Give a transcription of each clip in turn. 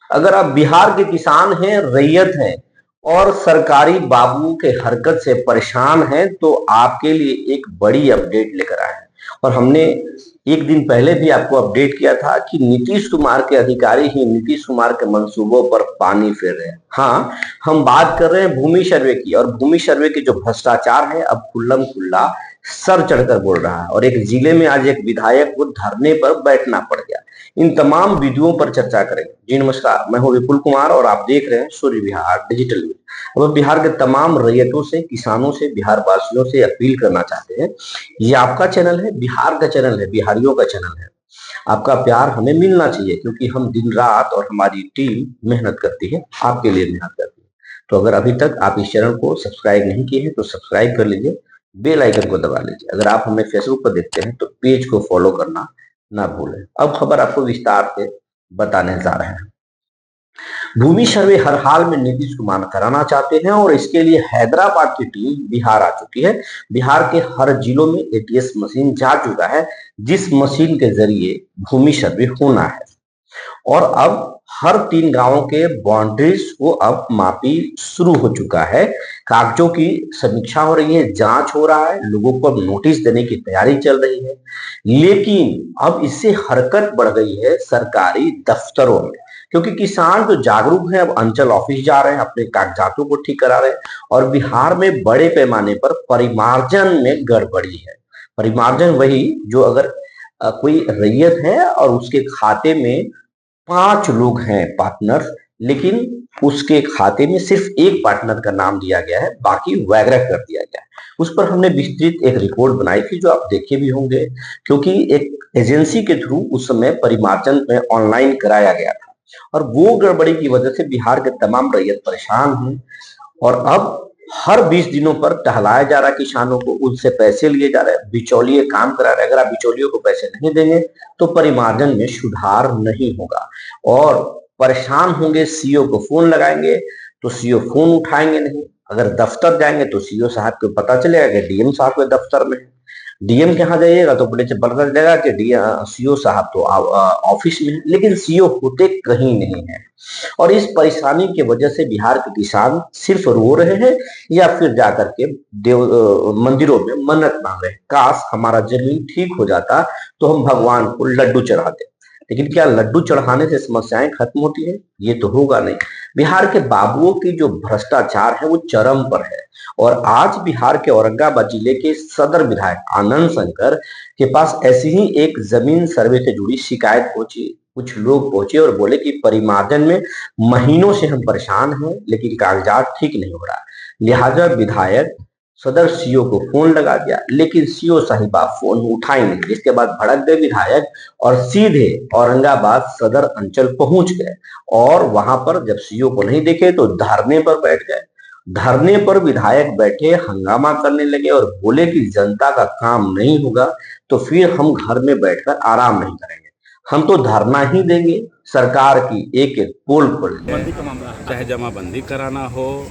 अगर आप बिहार के किसान हैं, रैयत हैं और सरकारी बाबू के हरकत से परेशान हैं, तो आपके लिए एक बड़ी अपडेट लेकर आए हैं। और हमने एक दिन पहले भी आपको अपडेट किया था कि नीतीश कुमार के अधिकारी ही नीतीश कुमार के मंसूबों पर पानी फेर रहे हैं। हाँ, हम बात कर रहे हैं भूमि सर्वे की, और भूमि सर्वे के जो भ्रष्टाचार है अब खुल्लम खुल्ला सर चढ़कर बोल रहा है। और एक जिले में आज एक विधायक को धरने पर बैठना पड़ गया। इन तमाम विधियों पर चर्चा करेंगे। जी नमस्कार, मैं हूं विपुल कुमार और आप देख रहे हैं सूर्य विहार डिजिटल न्यूज। अब बिहार के तमाम रैयतों से, किसानों से, बिहार वासियों से अपील करना चाहते हैं, ये आपका चैनल है, बिहार का चैनल है, बिहारियों का चैनल है। आपका प्यार हमें मिलना चाहिए, क्योंकि हम दिन रात और हमारी टीम मेहनत करती है, आपके लिए मेहनत करती है। तो अगर अभी तक आप इस चैनल को सब्सक्राइब नहीं किए हैं तो सब्सक्राइब कर लीजिए, बेल आइकन को दबा लीजिए। अगर आप हमें फेसबुक पर देखते हैं तो पेज को फॉलो करना ना भूलें। अब खबर आपको विस्तार से बताने जा रहे हैं। भूमि सर्वे हर हाल में नीतीश कुमार कराना चाहते हैं और इसके लिए हैदराबाद की टीम बिहार आ चुकी है। बिहार के हर जिलों में एटीएस मशीन जा चुका है, जिस मशीन के जरिए भूमि सर्वे होना है। और अब हर 3 गांवों के बाउंड्रीज को अब मापी शुरू हो चुका है। कागजों की समीक्षा हो रही है, जांच हो रहा है, लोगों को अब नोटिस देने की तैयारी चल रही है। लेकिन अब इससे हरकत बढ़ गई है सरकारी दफ्तरों में, क्योंकि किसान जो जागरूक हैं अब अंचल ऑफिस जा रहे हैं, अपने कागजातों को ठीक करा रहे हैं। और बिहार में बड़े पैमाने पर परिमार्जन में गड़बड़ी है। परिमार्जन वही जो अगर कोई रैयत है और उसके खाते में 5 लोग हैं पार्टनर, लेकिन उसके खाते में सिर्फ एक पार्टनर का नाम दिया गया है, बाकी वैग्रह कर दिया गया है। उस पर हमने विस्तृत एक रिपोर्ट बनाई थी, जो आप देखे भी होंगे, क्योंकि एक एजेंसी के थ्रू उस समय परिमार्जन में ऑनलाइन कराया गया था। और वो गड़बड़ी की वजह से बिहार के तमाम रैयत परेशान हैं। और अब हर 20 दिनों पर टहलाया जा रहा है किसानों को, उनसे पैसे लिए जा रहे हैं, बिचौलिए काम करा रहे हैं। अगर आप बिचौलियों को पैसे नहीं देंगे तो परिमार्जन में सुधार नहीं होगा और परेशान होंगे। सीओ को फोन लगाएंगे तो सीओ फोन उठाएंगे नहीं। अगर दफ्तर जाएंगे तो सीओ साहब को पता चलेगा कि डीएम साहब के दफ्तर में है। डीएम के यहाँ जाइएगा तो बड़े से पता चलेगा कि सीओ साहब तो ऑफिस में है, लेकिन सीओ होते कहीं नहीं है। और इस परेशानी की वजह से बिहार के किसान सिर्फ रो रहे हैं या फिर जाकर के मंदिरों में मन्नत मांग रहे हैं, काश हमारा जमीन ठीक हो जाता तो हम भगवान को लड्डू चढ़ाते। लेकिन क्या लड्डू चढ़ाने से समस्याएं खत्म होती है? ये तो होगा नहीं। बिहार के बाबुओं की जो भ्रष्टाचार है वो चरम पर है। और आज बिहार के औरंगाबाद जिले के सदर विधायक आनंद शंकर के पास ऐसी ही एक जमीन सर्वे से जुड़ी शिकायत पहुंची। कुछ लोग पहुंचे और बोले कि परिमार्जन में महीनों से हम परेशान हैं, लेकिन कागजात ठीक नहीं हो रहा। लिहाजा विधायक सदर सीओ को फोन लगा दिया, लेकिन सीओ साहिबा फोन उठाई नहीं। जिसके बाद भड़क गए विधायक और सीधे औरंगाबाद सदर अंचल पहुंच गए। और वहां पर जब सीओ को नहीं देखे तो धरने पर बैठ गए। धरने पर विधायक बैठे हंगामा करने लगे और बोले कि जनता का काम नहीं होगा तो फिर हम घर में बैठकर आराम नहीं करेंगे, हम तो धरना ही देंगे, सरकार की एक एक पोल खोलेंगे। चाहे जमाबंदी कराना हो,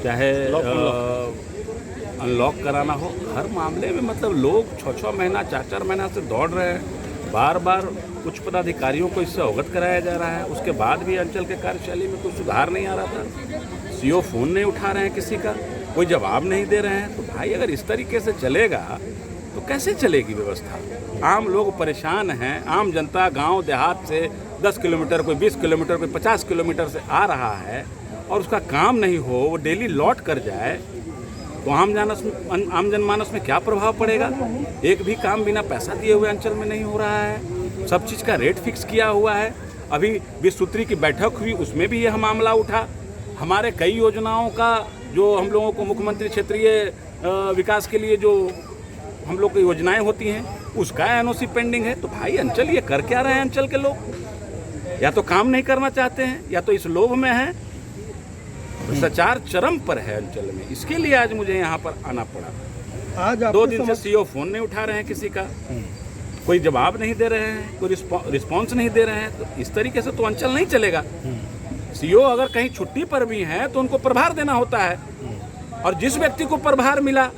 चाहे अनलॉक कराना हो, हर मामले में मतलब लोग 6-6 महीना 4-4 महीना से दौड़ रहे हैं। बार बार कुछ पदाधिकारियों को इससे अवगत कराया जा रहा है, उसके बाद भी अंचल के कार्यशैली में कोई सुधार नहीं आ रहा था। सीओ फोन नहीं उठा रहे हैं किसी का, कोई जवाब नहीं दे रहे हैं। तो भाई अगर इस तरीके से चलेगा तो कैसे चलेगी व्यवस्था? आम लोग परेशान हैं। आम जनता गांव देहात से 10 किलोमीटर, कोई 20 किलोमीटर, कोई 50 किलोमीटर से आ रहा है और उसका काम नहीं हो, वो डेली लौट कर जाए तो आम जनमानस में क्या प्रभाव पड़ेगा? एक भी काम बिना पैसा दिए हुए अंचल में नहीं हो रहा है। सब चीज़ का रेट फिक्स किया हुआ है। अभी 20 सूत्री की बैठक हुई, उसमें भी यह मामला उठा। हमारे कई योजनाओं का जो हम लोगों को मुख्यमंत्री क्षेत्रीय विकास के लिए जो हम लोग की योजनाएं होती हैं, उसका एनओसी पेंडिंग है। तो भाई अंचल ये कर क्या रहे हैं? अंचल के लोग या तो काम नहीं करना चाहते हैं या तो इस लोभ में है। भ्रष्टाचार चरम पर है अंचल में। इसके लिए आज मुझे यहाँ पर आना पड़ा। आज 2 दिन से सीओ फोन नहीं उठा रहे हैं किसी का, कोई जवाब नहीं दे रहे हैं, कोई रिस्पॉन्स नहीं दे रहे हैं। तो इस तरीके से तो अंचल नहीं चलेगा। सीओ अगर कहीं छुट्टी पर भी हैं तो उनको प्रभार देना होता है, और जिस व्यक्ति को प्रभार मिला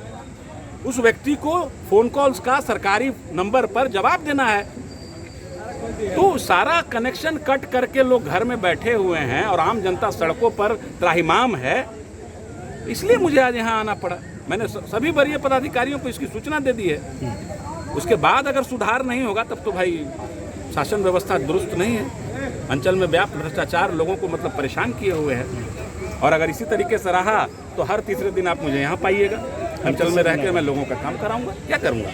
उस व्यक्ति को फोन कॉल्स का सरकारी नंबर पर जवाब देना है। तो सारा कनेक्शन कट करके लोग घर में बैठे हुए हैं और आम जनता सड़कों पर त्राहिमाम है। इसलिए मुझे आज यहाँ आना पड़ा। मैंने सभी वरीय पदाधिकारियों को इसकी सूचना दे दी है। उसके बाद अगर सुधार नहीं होगा तब तो भाई शासन व्यवस्था दुरुस्त नहीं है। अंचल में व्याप्त भ्रष्टाचार लोगों को मतलब परेशान किए हुए है, और अगर इसी तरीके से रहा तो हर तीसरे दिन आप मुझे यहाँ पाइएगा। अंचल में रह के मैं लोगों का काम कराऊंगा। क्या करूंगा?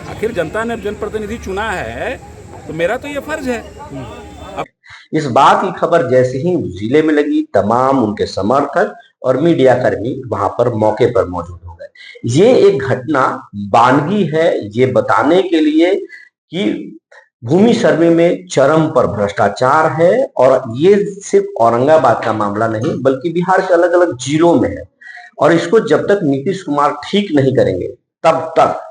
आखिर जनता ने जनप्रतिनिधि चुना है तो मेरा तो ये फर्ज है। इस बात की खबर जैसे ही जिले में लगी, तमाम उनके समर्थक और मीडिया कर्मी वहां पर मौके पर मौजूद हो गए। ये एक घटना बानगी है ये बताने के लिए कि भूमि सर्वे में चरम पर भ्रष्टाचार है, और ये सिर्फ औरंगाबाद का मामला नहीं बल्कि बिहार के अलग अलग जिलों में है। और इसको जब तक नीतीश कुमार ठीक नहीं करेंगे तब तक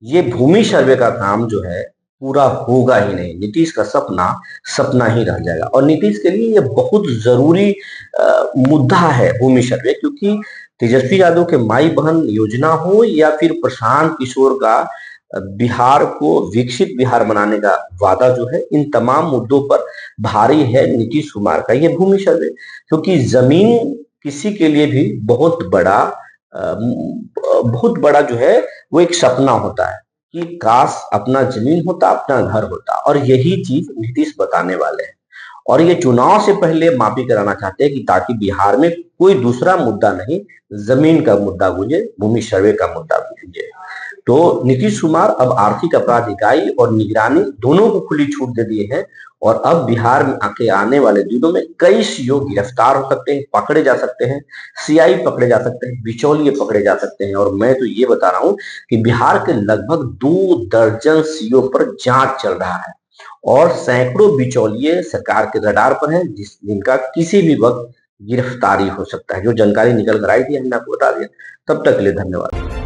ये भूमि सर्वे का काम जो है पूरा होगा ही नहीं। नीतीश का सपना सपना ही रह जाएगा। और नीतीश के लिए ये बहुत जरूरी मुद्दा है भूमि सर्वे, क्योंकि तेजस्वी यादव के माई बहन योजना हो या फिर प्रशांत किशोर का बिहार को विकसित बिहार बनाने का वादा जो है, इन तमाम मुद्दों पर भारी है नीतीश कुमार का ये भूमि सर्वे। क्योंकि जमीन किसी के लिए भी बहुत बड़ा जो है वो एक सपना होता है कि काश अपना जमीन होता, अपना घर होता। और यही चीज नीतीश बताने वाले हैं। और ये चुनाव से पहले माफी कराना चाहते हैं कि ताकि बिहार में कोई दूसरा मुद्दा नहीं, जमीन का मुद्दा गूंजे, भूमि सर्वे का मुद्दा गूंजे। तो नीतीश कुमार अब आर्थिक अपराध इकाई और निगरानी दोनों को खुली छूट दे दिए हैं। और अब बिहार में आने वाले दिनों में कई सीओ गिरफ्तार हो सकते हैं, पकड़े जा सकते हैं, सीआई पकड़े जा सकते हैं, बिचौलिए पकड़े जा सकते हैं। और मैं तो ये बता रहा हूं कि बिहार के लगभग 2 दर्जन सीओ पर जांच चल रहा है, और सैकड़ों बिचौलिए सरकार के रडार पर हैं जिनका किसी भी वक्त गिरफ्तारी हो सकता है। जो जानकारी निकल कर आई थी हमने आपको बता दिया। तब तक के लिए धन्यवाद।